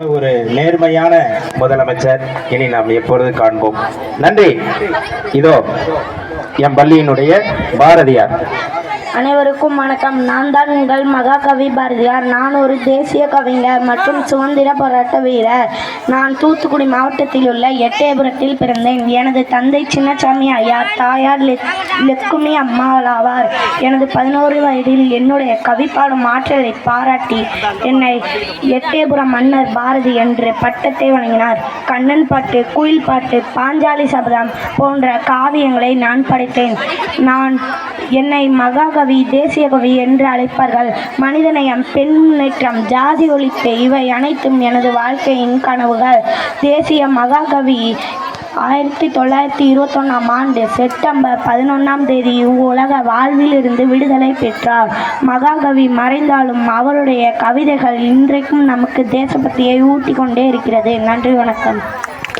ஒரு நேர்மையான முதலமைச்சர் இனி நாம் எப்பொழுது காண்போம். நன்றி. இதோ என் பள்ளியினுடைய பாரதியார். அனைவருக்கும் வணக்கம். நான் தான் உங்கள் மகாகவி பாரதியார். நான் ஒரு தேசிய கவிஞர் மற்றும் சுதந்திர போராட்ட வீரர். நான் தூத்துக்குடி மாவட்டத்தில் உள்ள எட்டயபுரத்தில் பிறந்தேன். எனது தந்தை சின்னசாமி ஐயா, தாயார் லெக்குமி அம்மாள் ஆவார். எனது 11 வயதில் என்னுடைய கவிப்பாடும் ஆற்றலை பாராட்டி என்னை எட்டயபுரம் மன்னர் பாரதி என்று பட்டத்தை வழங்கினார். கண்ணன் பாட்டு, குயில் பாட்டு, பாஞ்சாலி சபதம் போன்ற காவியங்களை நான் படைத்தேன். என்னை மகாகவி, தேசிய கவி என்று அழைப்பார்கள். மனிதநேயம், பெண் முன்னேற்றம், ஜாதி ஒழிப்பு இவை அனைத்தும் எனது வாழ்க்கையின் கனவுகள். தேசிய மகாகவி 1921ஆம் ஆண்டு செப்டம்பர் 11ஆம் தேதி உலக வாழ்வில் இருந்து விடுதலை பெற்றார். மகாகவி மறைந்தாலும் அவருடைய கவிதைகள் இன்றைக்கும் நமக்கு தேசபக்தியை ஊட்டிக் கொண்டே இருக்கிறது. நன்றி, வணக்கம்.